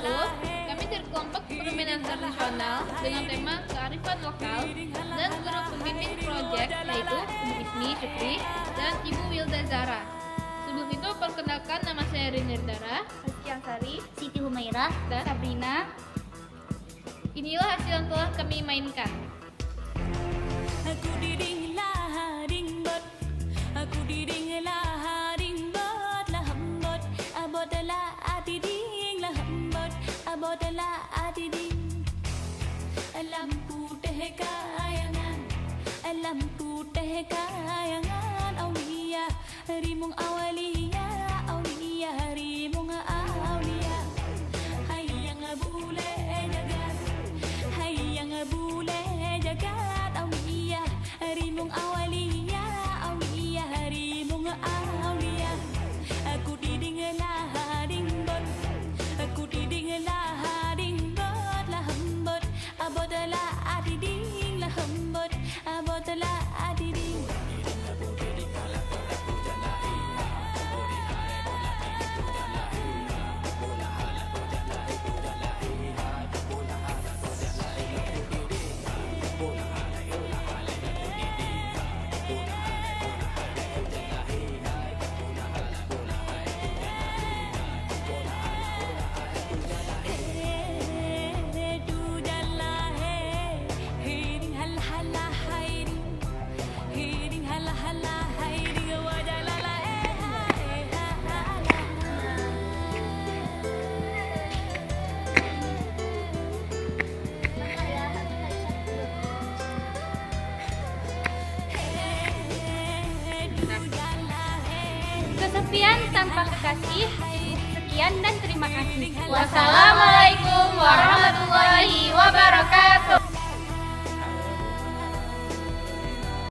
itu, kami berkelompok permainan tradisional dengan tema kearifan lokal dan guru pembimbing proyek yaitu Ibu Ismi Syukri dan Ibu Wilda Zara. Sebelum itu, perkenalkan nama saya Rini Dara, Rizky Ansari, Siti Humairah, dan Sabrina. Inilah hasil yang telah kami mainkan. Aku diding lah ringbot, aku diding lah ringbot lah hembot, abot lah adiding lah hembot, abot lah adiding. Lampu teh kayangan, lampu teh kayangan, aulia rimung awalia, aulia rimung aulia. Hayang bule jagat, hayang bule jagat, aulia rimung awalia, aulia rimung aulia. Aku diding lah dingbot, aku diding lah dingbot lah hembot, abot lah adiding lah hembot, abot lah adiding. Kesepian tanpa kekasih. Sekian dan terima kasih. Wassalamualaikum warahmatullahi